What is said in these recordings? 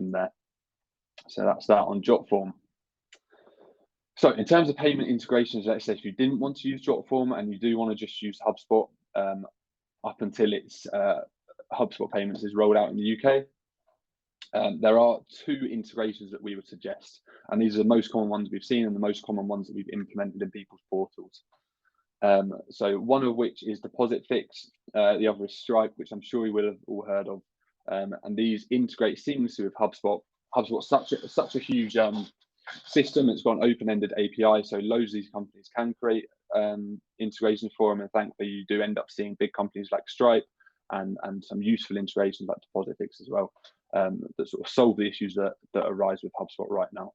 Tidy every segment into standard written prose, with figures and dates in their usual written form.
from there. So that's that on Jotform. So in terms of payment integrations, let's say if you didn't want to use Jotform and you do want to just use HubSpot up until it's HubSpot payments is rolled out in the UK, there are two integrations that we would suggest, and these are the most common ones we've seen and the most common ones that we've implemented in people's portals. So one of which is Deposit Fix, the other is Stripe, which I'm sure you will have all heard of, and these integrate seamlessly with HubSpot. HubSpot's such a huge system. It's got an open-ended API, so loads of these companies can create integrations for them, and thankfully you do end up seeing big companies like Stripe and some useful integrations like Deposit Fix as well, that sort of solve the issues that arise with HubSpot right now.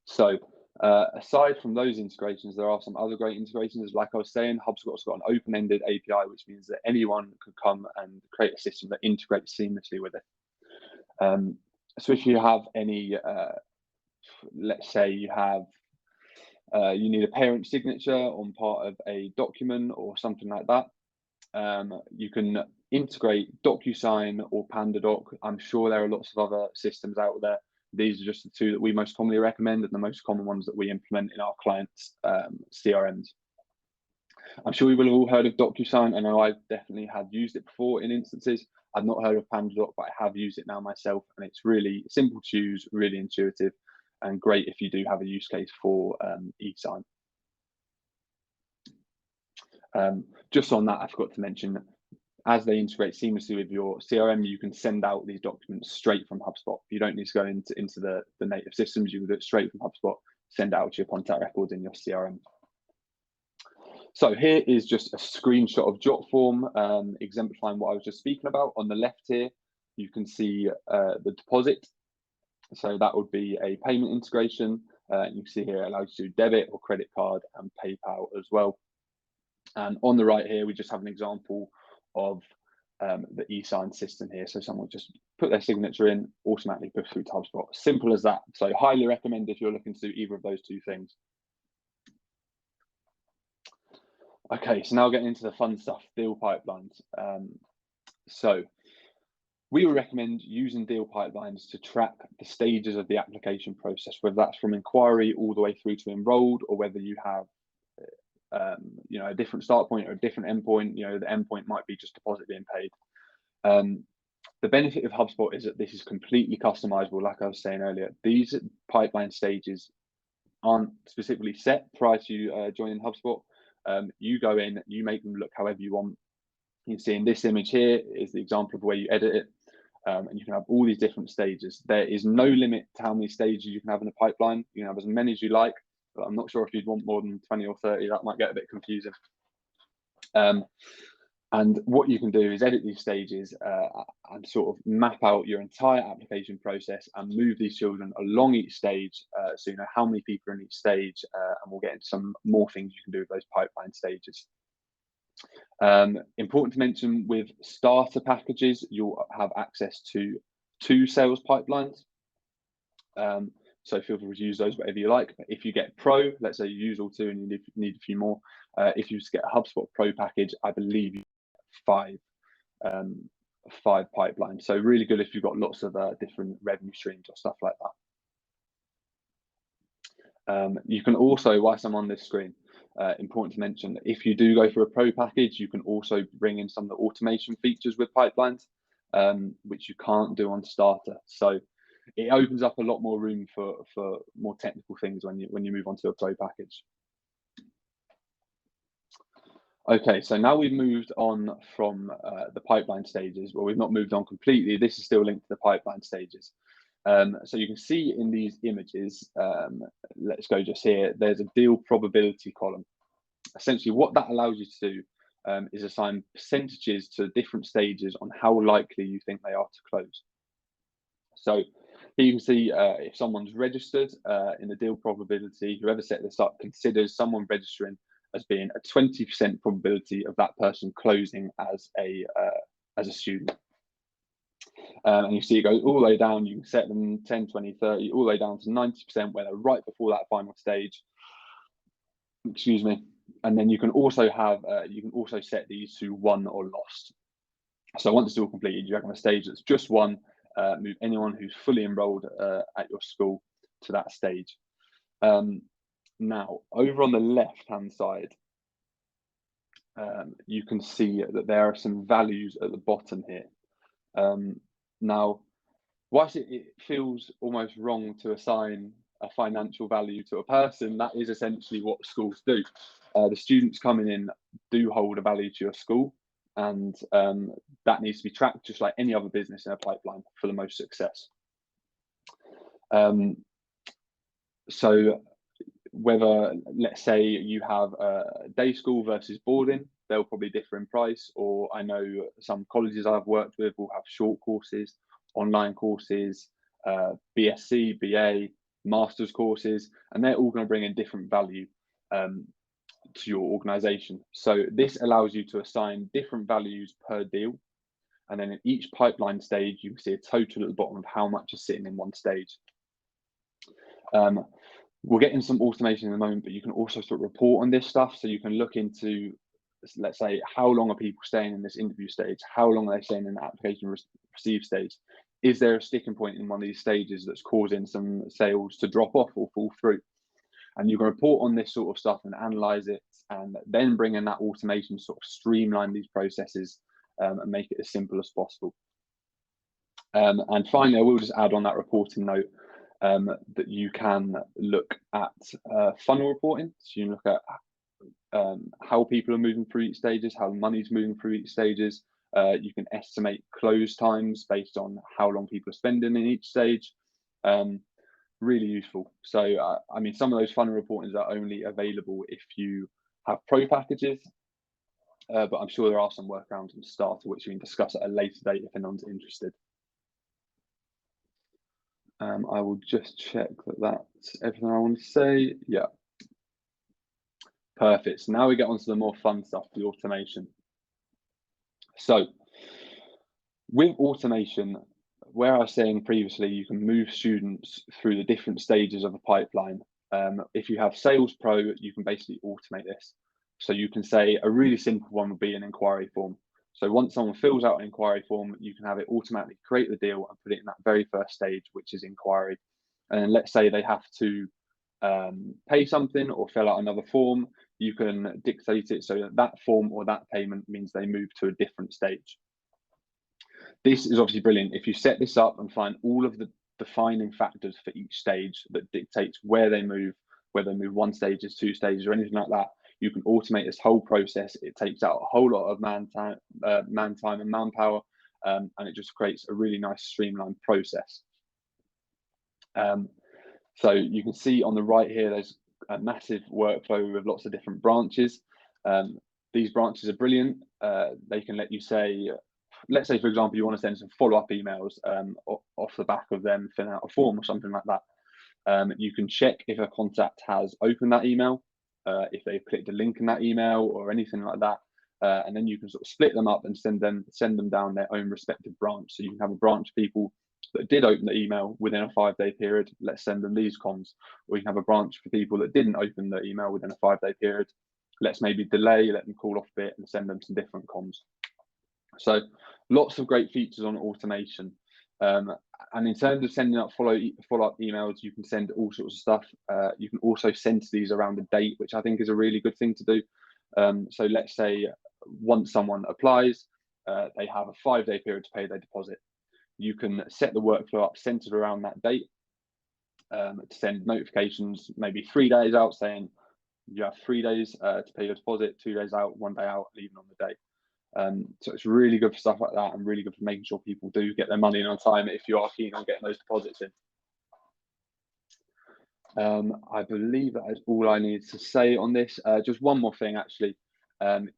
So aside from those integrations, there are some other great integrations. Like I was saying, HubSpot's got an open-ended API, which means that anyone could come and create a system that integrates seamlessly with it. So if you have any, let's say you have, you need a parent signature on part of a document or something like that, you can integrate DocuSign or PandaDoc. I'm sure there are lots of other systems out there. These are just the two that we most commonly recommend and the most common ones that we implement in our clients' CRMs. I'm sure you will have all heard of DocuSign. I know I definitely have used it before in instances. I've not heard of PandaDoc, but I have used it now myself, and it's really simple to use, really intuitive, and great if you do have a use case for eSign. Just on that, I forgot to mention, as they integrate seamlessly with your CRM, you can send out these documents straight from HubSpot. You don't need to go into the native systems. You can do it straight from HubSpot, send out to your contact records in your CRM. So here is just a screenshot of Jotform, exemplifying what I was just speaking about. On the left here, you can see the deposit. So that would be a payment integration. You can see here it allows you to do debit or credit card and PayPal as well. And on the right here, we just have an example of the eSign system here. So someone just put their signature in, automatically push through to HubSpot. Simple as that. So highly recommend if you're looking to do either of those two things. Okay, so now getting into the fun stuff, deal pipelines. So we would recommend using deal pipelines to track the stages of the application process, whether that's from inquiry all the way through to enrolled, or whether you have you know, a different start point or a different endpoint. You know, the endpoint might be just deposit being paid. The benefit of HubSpot is that this is completely customizable. Like I was saying earlier, these pipeline stages aren't specifically set prior to joining HubSpot. You go in, you make them look however you want. You can see in this image here is the example of where you edit it, and you can have all these different stages. There is no limit to how many stages you can have in a pipeline. You can have as many as you like, but I'm not sure if you'd want more than 20 or 30. That might get a bit confusing. And what you can do is edit these stages and sort of map out your entire application process and move these children along each stage, so you know how many people are in each stage, and we'll get into some more things you can do with those pipeline stages. Important to mention, with starter packages, you'll have access to 2 sales pipelines. So feel free to use those whatever you like. But if you get Pro, let's say you use all 2 and you need a few more, if you just get a HubSpot Pro package, I believe you get 5 pipelines. So really good if you've got lots of different revenue streams or stuff like that. You can also, whilst I'm on this screen, important to mention that if you do go for a Pro package, you can also bring in some of the automation features with pipelines, which you can't do on starter. So it opens up a lot more room for more technical things when you move on to a Pro package. Okay, so now we've moved on from the pipeline stages. Well, we've not moved on completely. This is still linked to the pipeline stages. So you can see in these images, let's go just here, there's a deal probability column. Essentially what that allows you to do is assign percentages to different stages on how likely you think they are to close. So here you can see if someone's registered in the deal probability, whoever set this up considers someone registering as being a 20% probability of that person closing as a student. And you see it goes all the way down. You can set them 10, 20, 30, all the way down to 90%, where they're right before that final stage. Excuse me. And then you can also have, you can also set these to won or lost. So once it's all completed, you have a stage that's just won, move anyone who's fully enrolled at your school to that stage. Now, over on the left-hand side, you can see that there are some values at the bottom here. Now, whilst it feels almost wrong to assign a financial value to a person, that is essentially what schools do. The students coming in do hold a value to your school, and that needs to be tracked just like any other business in a pipeline for the most success. So whether, let's say, you have a day school versus boarding, they'll probably differ in price. Or I know some colleges I've worked with will have short courses, online courses, BSc, BA, master's courses, and they're all going to bring in different value to your organization. So this allows you to assign different values per deal. And then in each pipeline stage, you can see a total at the bottom of how much is sitting in one stage. We'll get into some automation in a moment, but you can also sort of report on this stuff. So you can look into, let's say, how long are people staying in this interview stage? How long are they staying in the application receive stage? Is there a sticking point in one of these stages that's causing some sales to drop off or fall through? And you can report on this sort of stuff and analyze it, and then bring in that automation to sort of streamline these processes and make it as simple as possible. And finally, I will just add on that reporting note that you can look at funnel reporting. So you can look at how people are moving through each stages, how money's moving through each stages. You can estimate close times based on how long people are spending in each stage. Really useful. So I mean, some of those funnel reportings are only available if you have pro packages, but I'm sure there are some workarounds and starter which we can discuss at a later date if anyone's interested. I will just check that that's everything I want to say. Yeah, perfect. So now we get on to the more fun stuff, the automation. So with automation, where I was saying previously, you can move students through the different stages of a pipeline. If you have Sales Pro, you can basically automate this. So you can say a really simple one would be an inquiry form. So once someone fills out an inquiry form, you can have it automatically create the deal and put it in that very first stage, which is inquiry. And let's say they have to pay something or fill out another form, you can dictate it so that that form or that payment means they move to a different stage. This is obviously brilliant. If you set this up and find all of the defining factors for each stage that dictates where they move, whether they move one stages, two stages, or anything like that, you can automate this whole process. It takes out a whole lot of man time and manpower, and it just creates a really nice streamlined process. So you can see on the right here, there's a massive workflow with lots of different branches. These branches are brilliant. They can let you say, let's say, for example, you want to send some follow-up emails off the back of them filling out a form or something like that. You can check if a contact has opened that email, if they've clicked a link in that email or anything like that. And then you can sort of split them up and send them down their own respective branch. So you can have a branch of people that did open the email within a 5-day period. Let's send them these comms. Or you can have a branch for people that didn't open the email within a 5-day period. Let's maybe delay, let them cool off a bit and send them some different comms. So lots of great features on automation. And in terms of sending out follow-up emails, you can send all sorts of stuff. You can also send these around a date, which I think is a really good thing to do. So let's say once someone applies, they have a 5-day period to pay their deposit. You can set the workflow up centered around that date to send notifications maybe 3 days out saying you have 3 days to pay your deposit, 2 days out, 1 day out, leaving on the day. So it's really good for stuff like that and really good for making sure people do get their money in on time if you are keen on getting those deposits in. I believe that is all I need to say on this. Just one more thing, actually.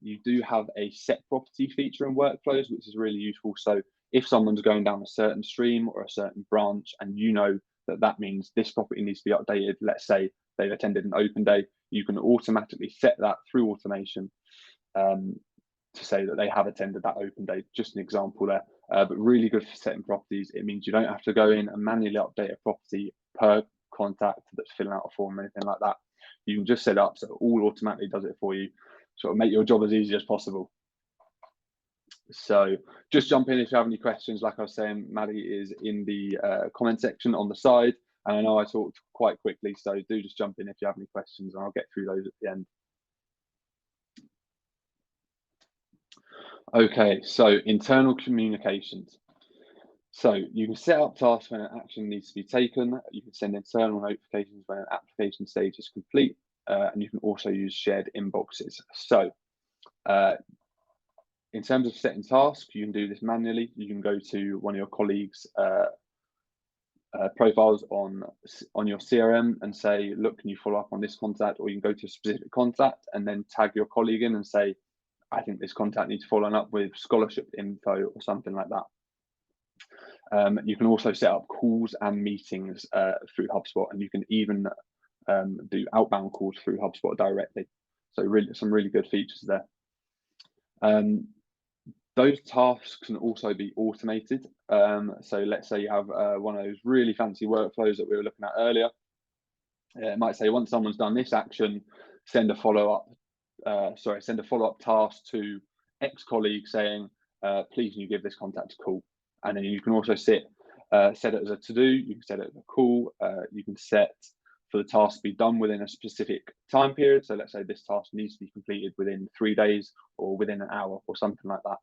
You do have a set property feature in workflows, which is really useful. So if someone's going down a certain stream or a certain branch and you know that that means this property needs to be updated, let's say they've attended an open day, you can automatically set that through automation to say that they have attended that open day. Just an example there, but really good for setting properties. It means you don't have to go in and manually update a property per contact that's filling out a form or anything like that. You can just set it up so it all automatically does it for you, sort of make your job as easy as possible. So just jump in if you have any questions. Like I was saying, Maddie is in the comment section on the side. And I know I talked quite quickly, so do just jump in if you have any questions and I'll get through those at the end. Okay, so internal communications. So you can set up tasks when an action needs to be taken. You can send internal notifications when an application stage is complete. And you can also use shared inboxes. So in terms of setting tasks, you can do this manually. You can go to one of your colleagues' profiles on your CRM and say, look, can you follow up on this contact? Or you can go to a specific contact and then tag your colleague in and say, I think this contact needs following up with scholarship info or something like that. You can also set up calls and meetings through HubSpot, and you can even do outbound calls through HubSpot directly. So really, some really good features there. Those tasks can also be automated. So let's say you have one of those really fancy workflows that we were looking at earlier. It might say, once someone's done this action, send a follow-up task to X colleague saying, please can you give this contact a call? And then you can also set it as a to-do, you can set it as a call, you can set for the task to be done within a specific time period. So let's say this task needs to be completed within 3 days or within an hour or something like that.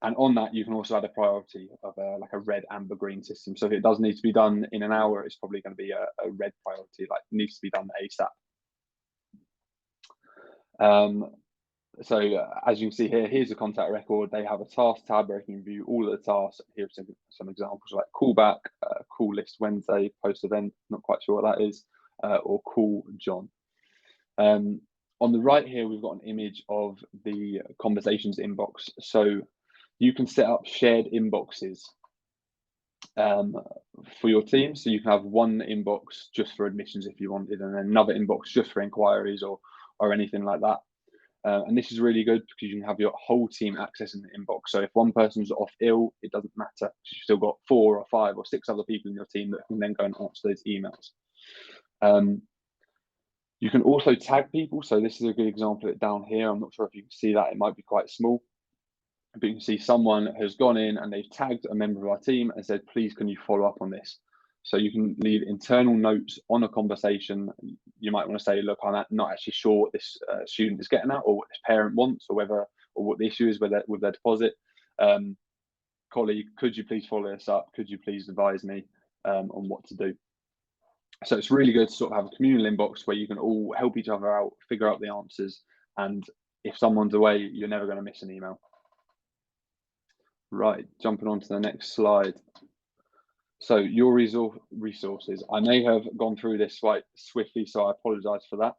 And on that, you can also add a priority of like a red, amber, green system. So if it does need to be done in an hour, it's probably going to be a red priority, like needs to be done ASAP. So as you can see here, here's a contact record. They have a task tab where you can view all of the tasks. Here's some examples like callback, call list Wednesday, post event, not quite sure what that is, or call John. On the right here, we've got an image of the conversations inbox. So you can set up shared inboxes for your team. So you can have one inbox just for admissions if you wanted, and then another inbox just for inquiries or anything like that. And this is really good because you can have your whole team accessing the inbox. So if one person's off ill, it doesn't matter. You've still got 4 or 5 or 6 other people in your team that can then go and answer those emails. You can also tag people. So this is a good example of it down here. I'm not sure if you can see that. It might be quite small. But you can see someone has gone in and they've tagged a member of our team and said, please, can you follow up on this? So you can leave internal notes on a conversation. You might want to say, look, I'm not actually sure what this student is getting at or what this parent wants or what the issue is with their deposit. Colleague, could you please follow this up? Could you please advise me on what to do? So it's really good to sort of have a communal inbox where you can all help each other out, figure out the answers. And if someone's away, you're never going to miss an email. Right, jumping on to the next slide. So your resources. I may have gone through this quite swiftly, so I apologize for that.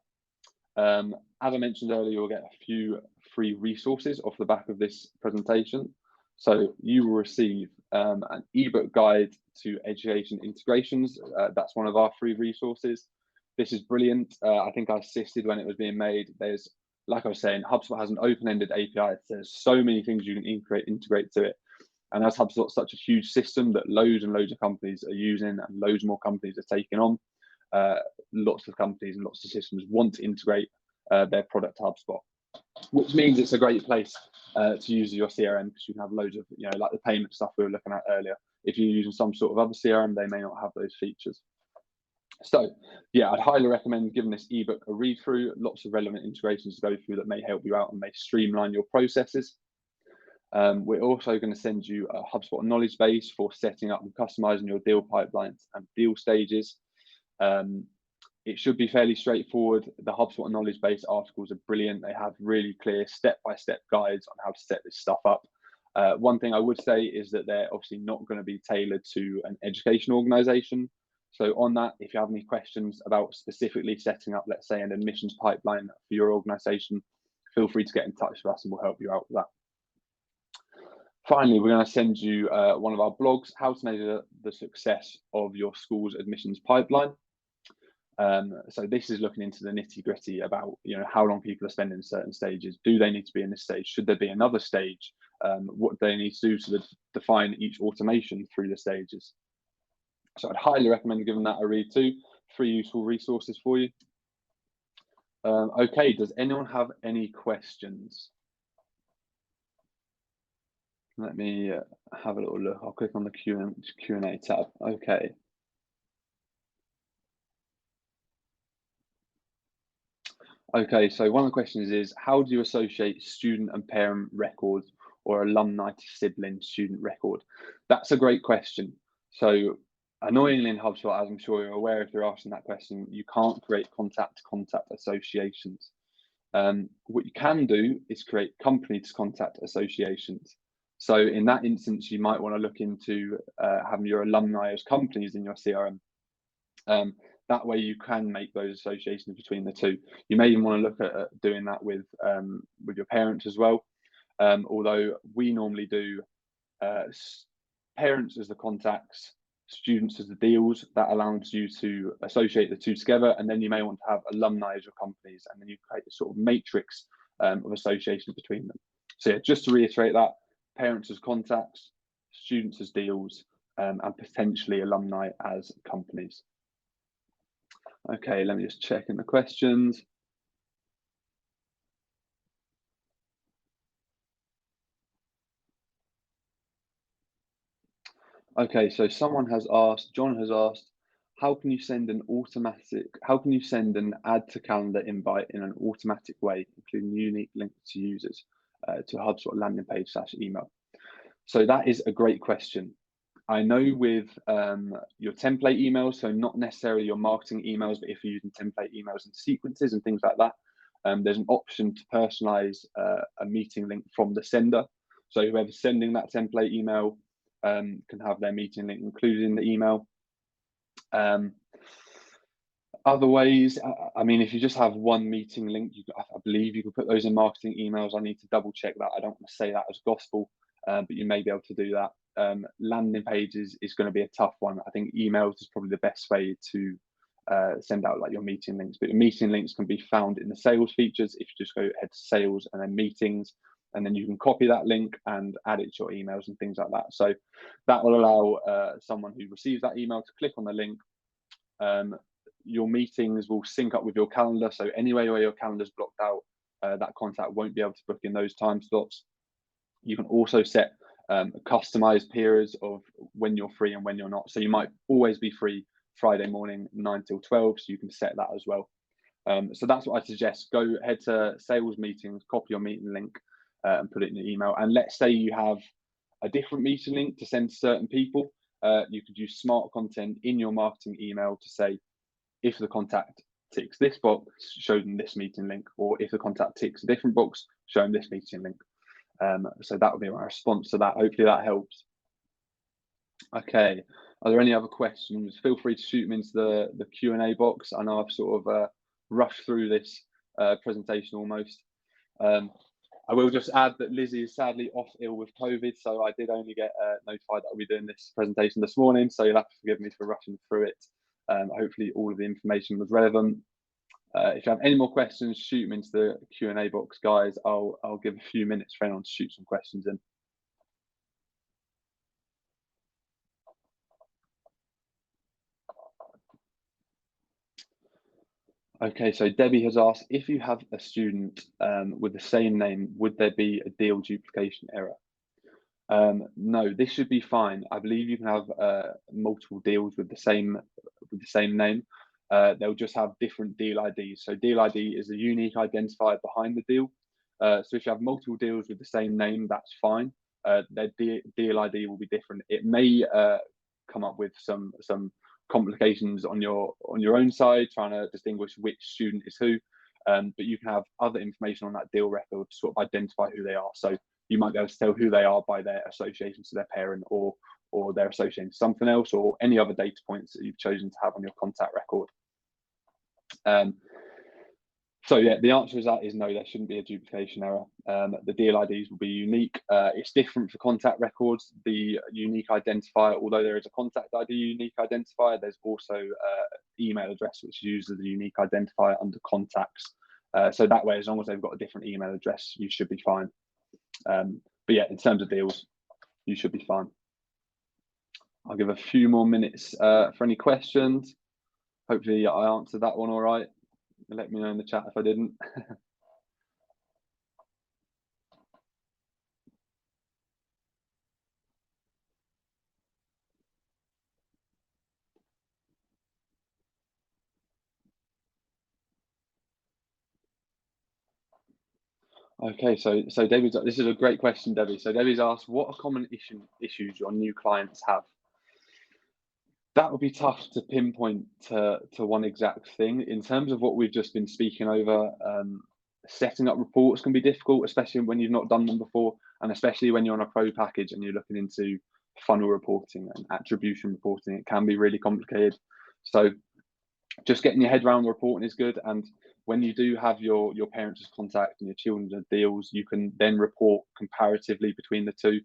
As I mentioned earlier, you'll get a few free resources off the back of this presentation. So you will receive an ebook guide to education integrations. That's one of our free resources. This is brilliant. I think I assisted when it was being made. There's, like I was saying, HubSpot has an open-ended API. There's so many things you can integrate to it. And as HubSpot's such a huge system that loads and loads of companies are using and loads more companies are taking on, lots of companies and lots of systems want to integrate their product to HubSpot, which means it's a great place to use your CRM because you can have loads of, like the payment stuff we were looking at earlier. If you're using some sort of other CRM, they may not have those features. So yeah, I'd highly recommend giving this ebook a read through. Lots of relevant integrations to go through that may help you out and may streamline your processes. We're also going to send you a HubSpot knowledge base for setting up and customizing your deal pipelines and deal stages. It should be fairly straightforward. The HubSpot knowledge base articles are brilliant. They have really clear step-by-step guides on how to set this stuff up. One thing I would say is that they're obviously not going to be tailored to an education organization. So on that, if you have any questions about specifically setting up, let's say, an admissions pipeline for your organization, feel free to get in touch with us and we'll help you out with that. Finally, we're going to send you one of our blogs, how to measure the success of your school's admissions pipeline. So this is looking into the nitty-gritty about how long people are spending in certain stages. Do they need to be in this stage? Should there be another stage? What do they need to do to define each automation through the stages? So I'd highly recommend giving that a read too. 3 useful resources for you. Okay, does anyone have any questions? Let me have a little look. I'll click on the Q&A tab. Okay. Okay, so one of the questions is, how do you associate student and parent records or alumni to sibling student record? That's a great question. So annoyingly in HubSpot, as I'm sure you're aware if you're asking that question, you can't create contact-to-contact associations. What you can do is create company-to-contact associations. So in that instance, you might want to look into having your alumni as companies in your CRM. That way you can make those associations between the two. You may even want to look at doing that with your parents as well. Although we normally do parents as the contacts, students as the deals. That allows you to associate the two together, and then you may want to have alumni as your companies, and then you create a sort of matrix of association between them. So yeah, just to reiterate that, parents as contacts, students as deals, and potentially alumni as companies. Okay, let me just check in the questions. Okay, so someone has asked, John has asked, how can you send an add to calendar invite in an automatic way, including unique links to users to a HubSpot landing page /email? So that is a great question. I know with your template emails, so not necessarily your marketing emails, but if you're using template emails and sequences and things like that, there's an option to personalize a meeting link from the sender. So whoever's sending that template email can have their meeting link included in the email. Other ways, I mean, if you just have one meeting link, I believe you can put those in marketing emails. I need to double check that. I don't want to say that as gospel, but you may be able to do that. Landing pages is going to be a tough one. I think emails is probably the best way to send out like your meeting links, but your meeting links can be found in the sales features. If you just go head to sales and then meetings, and then you can copy that link and add it to your emails and things like that. So that will allow someone who receives that email to click on the link. Your meetings will sync up with your calendar. So anywhere where your calendar's blocked out, that contact won't be able to book in those time slots. You can also set customized periods of when you're free and when you're not. So you might always be free Friday morning, 9 till 12. So you can set that as well. So that's what I suggest. Go head to sales meetings, copy your meeting link and put it in your email. And let's say you have a different meeting link to send to certain people. You could use smart content in your marketing email to say, if the contact ticks this box, show them this meeting link, or if the contact ticks a different box, show them this meeting link. So that would be my response to that. Hopefully that helps. Okay, are there any other questions? Feel free to shoot them into the Q&A box. I know I've sort of rushed through this presentation almost. I will just add that Lizzie is sadly off ill with COVID, so I did only get notified that I'll be doing this presentation this morning, so you'll have to forgive me for rushing through it. Hopefully all of the information was relevant. If you have any more questions, shoot them into the Q&A box, guys. I'll give a few minutes for anyone to shoot some questions in. Okay, so Debbie has asked, if you have a student with the same name, would there be a deal duplication error? No, this should be fine. I believe you can have multiple deals with the same name. They'll just have different deal IDs. So deal ID is a unique identifier behind the deal. So if you have multiple deals with the same name, that's fine. Their deal ID will be different. It may come up with some complications on your own side, trying to distinguish which student is who. But you can have other information on that deal record to sort of identify who they are. So you might be able to tell who they are by their association to their parent, or their association to something else, or any other data points that you've chosen to have on your contact record. So yeah, the answer is no, there shouldn't be a duplication error. The deal IDs will be unique. It's different for contact records. The unique identifier, although there is a contact ID unique identifier, there's also email address which uses the unique identifier under contacts. So that way, as long as they've got a different email address, you should be fine. But yeah, in terms of deals, you should be fine. I'll give a few more minutes for any questions. Hopefully I answered that one all right. Let me know in the chat if I didn't. Okay, so Debbie's, this is a great question, Debbie. So Debbie's asked, what are common issues your new clients have? That would be tough to pinpoint to one exact thing. In terms of what we've just been speaking over, setting up reports can be difficult, especially when you've not done them before, and especially when you're on a pro package and you're looking into funnel reporting and attribution reporting. It can be really complicated. So just getting your head around the reporting is good. And when you do have your parents as contact and your children as deals, you can then report comparatively between the two.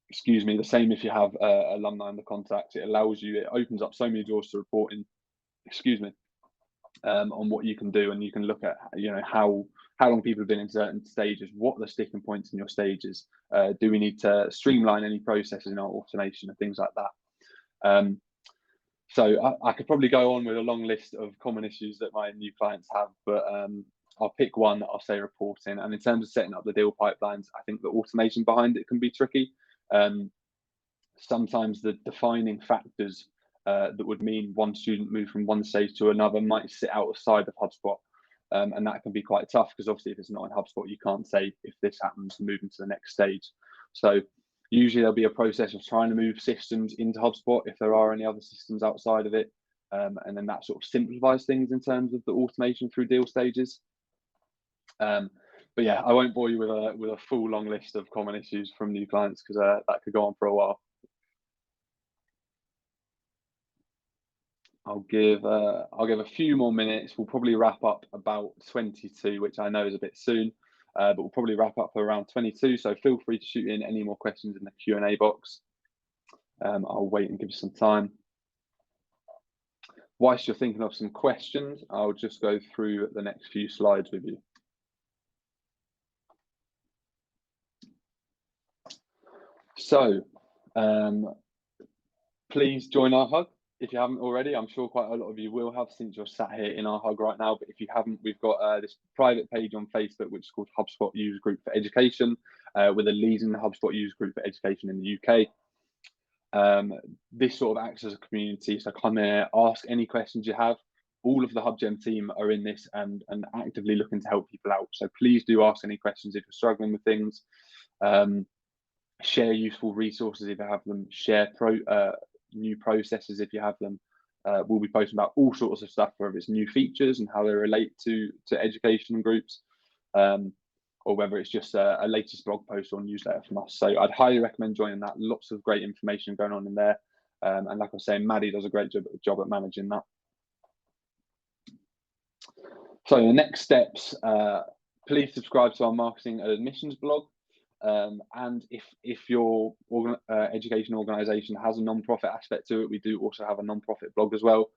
Excuse me, the same if you have alumni in the contacts. It allows you, it opens up so many doors to reporting, excuse me, on what you can do, and you can look at, you know, how long people have been in certain stages, what are the sticking points in your stages, do we need to streamline any processes in our automation and things like that. So I could probably go on with a long list of common issues that my new clients have, but I'll pick one that I'll say reporting. And in terms of setting up the deal pipelines, I think the automation behind it can be tricky. Sometimes the defining factors that would mean one student move from one stage to another might sit outside of HubSpot. And that can be quite tough, because obviously if it's not in HubSpot, you can't say if this happens, moving to the next stage. So usually there'll be a process of trying to move systems into HubSpot if there are any other systems outside of it. And then that sort of simplifies things in terms of the automation through deal stages. But yeah, I won't bore you with a full long list of common issues from new clients, because that could go on for a while. I'll give a few more minutes. We'll probably wrap up about 22, which I know is a bit soon, but we'll probably wrap up around 22. So feel free to shoot in any more questions in the Q&A box. I'll wait and give you some time. Whilst you're thinking of some questions, I'll just go through the next few slides with you. So please join our hug if you haven't already. I'm sure quite a lot of you will have, since you're sat here in our hug right now. But if you haven't, we've got this private page on Facebook, which is called HubSpot User Group for Education, with a leading HubSpot User Group for Education in the UK. This sort of acts as a community, so come here, ask any questions you have. All of the HubGem team are in this and actively looking to help people out. So please do ask any questions if you're struggling with things. Share useful resources if you have them. Share new processes if you have them. We'll be posting about all sorts of stuff, whether it's new features and how they relate to education groups, or whether it's just a latest blog post or newsletter from us. So I'd highly recommend joining that. Lots of great information going on in there. And like I was saying, Maddie does a great job at managing that. So the next steps, please subscribe to our marketing and admissions blog. And if your education organisation has a non-profit aspect to it, we do also have a non-profit blog as well.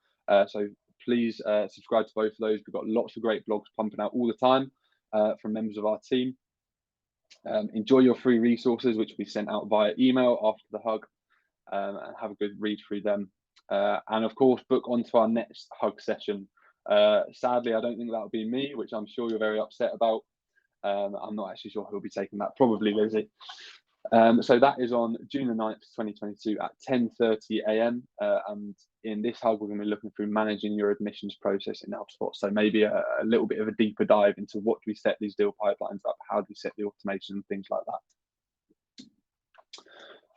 So please subscribe to both of those. We've got lots of great blogs pumping out all the time from members of our team. Enjoy your free resources, which we sent out via email after the hug, and have a good read through them. And of course, book onto our next hug session. Sadly, I don't think that'll be me, which I'm sure you're very upset about. I'm not actually sure who'll be taking that, probably Lizzie. So that is on June the 9th, 2022 at 10:30 a.m. And in this hug, we're going to be looking through managing your admissions process in HubSpot. So maybe a little bit of a deeper dive into what do we set these deal pipelines up, how do we set the automation and things like that.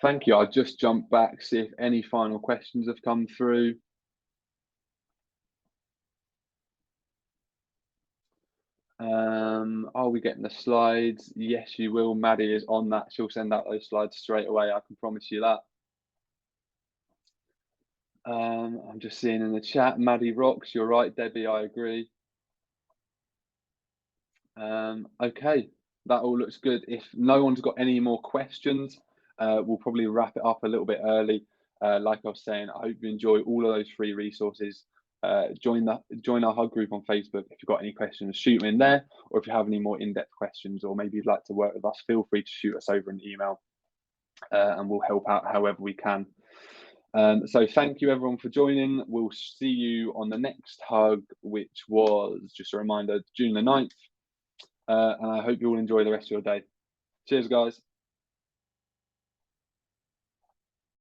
Thank you. I'll just jump back, see if any final questions have come through. Are we getting the slides? Yes, you will. Maddie is on that. She'll send out those slides straight away. I can promise you that. I'm just seeing in the chat, Maddie rocks. You're right, Debbie. I agree. Okay, that all looks good. If no one's got any more questions, we'll probably wrap it up a little bit early. Like I was saying, I hope you enjoy all of those free resources. Join our hug group on Facebook. If you've got any questions, shoot them in there, or if you have any more in-depth questions, or maybe you'd like to work with us, feel free to shoot us over an email, and we'll help out however we can. So thank you everyone for joining. We'll see you on the next hug, which was, just a reminder, June the 9th, and I hope you all enjoy the rest of your day. Cheers, guys.